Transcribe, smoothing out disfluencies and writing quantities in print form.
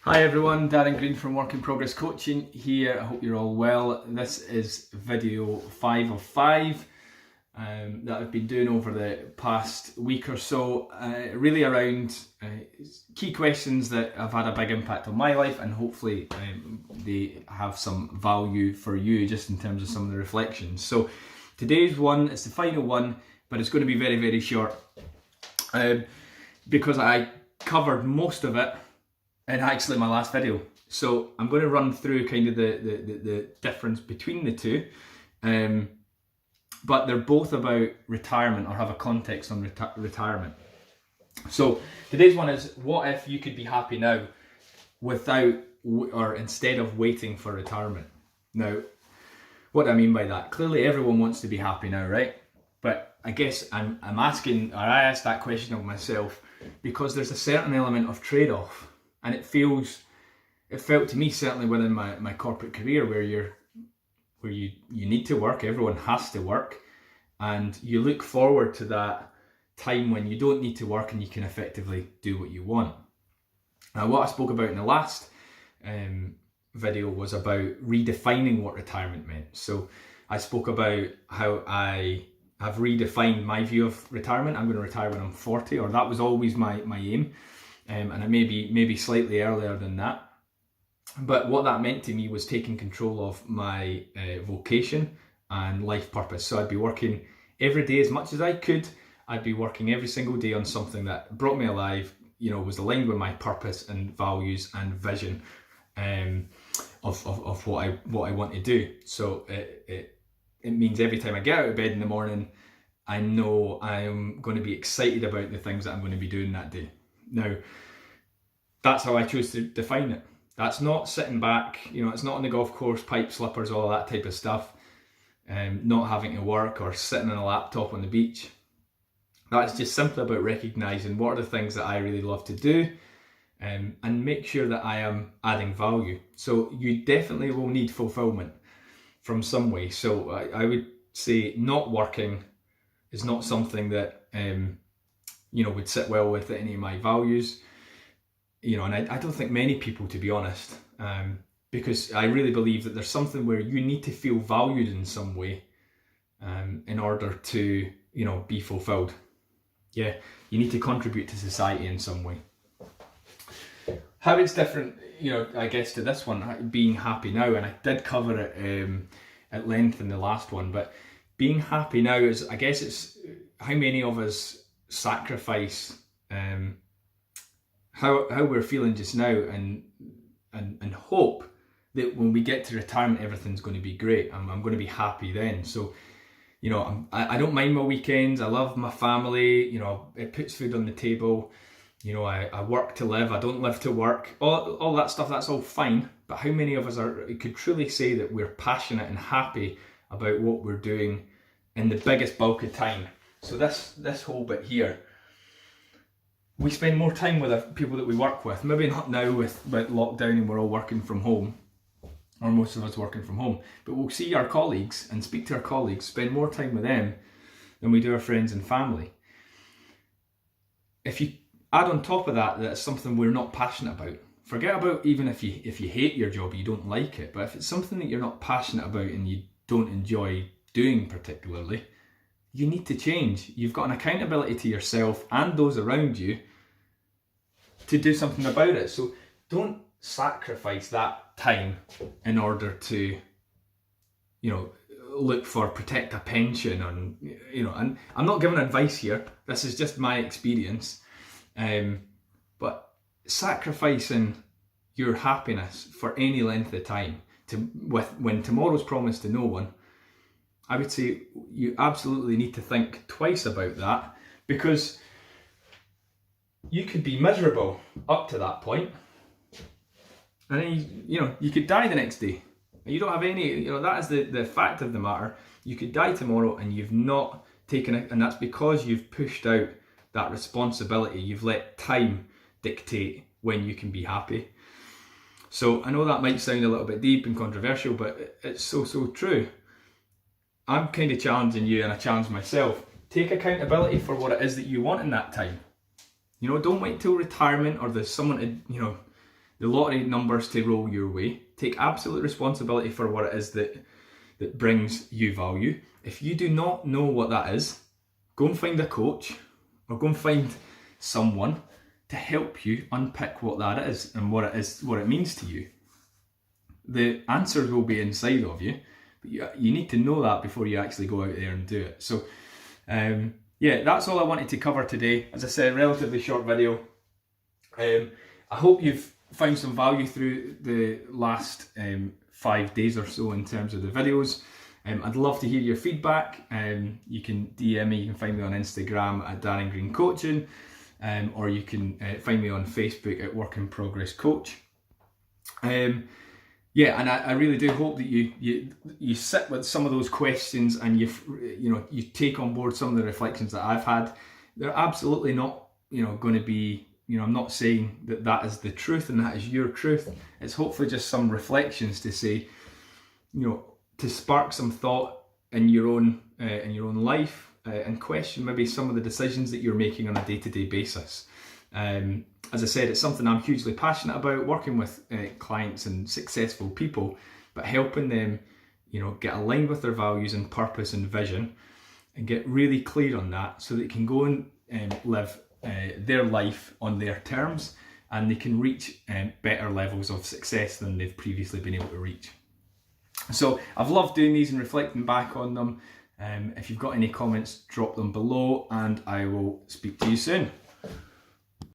Hi everyone, Darren Green from Work in Progress Coaching here. I hope you're all well. This is video 5 of 5 that I've been doing over the past week or so, really around key questions that have had a big impact on my life, and hopefully they have some value for you just in terms of some of the reflections. So today's one is the final one, but it's going to be very, very short because I covered most of it in actually my last video. So I'm going to run through kind of the difference between the two, but they're both about retirement or have a context on retirement. So today's one is, what if you could be happy now without or instead of waiting for retirement? Now, what do I mean by that? Clearly everyone wants to be happy now, right? But I guess I'm asking, or I asked that question of myself because there's a certain element of trade-off. And it felt to me, certainly within my corporate career, where you need to work, everyone has to work, and you look forward to that time when you don't need to work and you can effectively do what you want. Now, what I spoke about in the last video was about redefining what retirement meant. So I spoke about how I have redefined my view of retirement. I'm going to retire when I'm 40, or that was always my aim. And it may be slightly earlier than that. But what that meant to me was taking control of my vocation and life purpose. So I'd be working every day as much as I could. I'd be working every single day on something that brought me alive, was aligned with my purpose and values and vision of what I want to do. So it means every time I get out of bed in the morning, I know I'm going to be excited about the things that I'm going to be doing that day. Now, that's how I chose to define it. That's not sitting back, it's not on the golf course, pipe slippers, all that type of stuff, not having to work or sitting on a laptop on the beach. That's just simply about recognising what are the things that I really love to do, and make sure that I am adding value. So you definitely will need fulfilment from some way. So I would say not working is not something that would sit well with any of my values, and I don't think many people, to be honest, because I really believe that there's something where you need to feel valued in some way in order to, be fulfilled. Yeah, you need to contribute to society in some way. How it's different, I guess, to this one, being happy now, and I did cover it at length in the last one, but being happy now is, I guess, it's how many of us sacrifice how we're feeling just now and hope that when we get to retirement everything's going to be great. I'm going to be happy then. So I don't mind my weekends. I love my family. It puts food on the table. I work to live. I don't live to work. All that stuff, that's all fine, but how many of us could truly say that we're passionate and happy about what we're doing in the biggest bulk of time? So this whole bit here, we spend more time with the people that we work with. Maybe not now with lockdown and we're all working from home, or most of us working from home, but we'll see our colleagues and speak to our colleagues, spend more time with them than we do our friends and family. If you add on top of that it's something we're not passionate about, forget about even if you hate your job, you don't like it, but if it's something that you're not passionate about and you don't enjoy doing particularly, you need to change. You've got an accountability to yourself and those around you to do something about it. So don't sacrifice that time in order to, protect a pension and I'm not giving advice here. This is just my experience. But sacrificing your happiness for any length of time when tomorrow's promised to no one, I would say you absolutely need to think twice about that, because you could be miserable up to that point, and then you could die the next day. You don't have any, that is the fact of the matter. You could die tomorrow and you've not taken it, and that's because you've pushed out that responsibility. You've let time dictate when you can be happy. So I know that might sound a little bit deep and controversial, but it's so true. I'm kind of challenging you, and I challenge myself. Take accountability for what it is that you want in that time. Don't wait till retirement or there's someone to, the lottery numbers to roll your way. Take absolute responsibility for what it is that brings you value. If you do not know what that is, go and find a coach or go and find someone to help you unpick what that is and what it means to you. The answers will be inside of you, but you need to know that before you actually go out there and do it. So yeah, that's all I wanted to cover today. As I said, relatively short video. I hope you've found some value through the last 5 days or so in terms of the videos. I'd love to hear your feedback. You can DM me, you can find me on Instagram at Darren Green Coaching, or you can find me on Facebook at Work in Progress Coach. Yeah, and I really do hope that you sit with some of those questions and you take on board some of the reflections that I've had. They're absolutely not going to be, I'm not saying that is the truth and that is your truth. It's hopefully just some reflections to say, to spark some thought in your own life and question maybe some of the decisions that you're making on a day-to-day basis. As I said, it's something I'm hugely passionate about, working with clients and successful people, but helping them, get aligned with their values and purpose and vision and get really clear on that so they can go and live their life on their terms, and they can reach better levels of success than they've previously been able to reach. So I've loved doing these and reflecting back on them. If you've got any comments, drop them below and I will speak to you soon.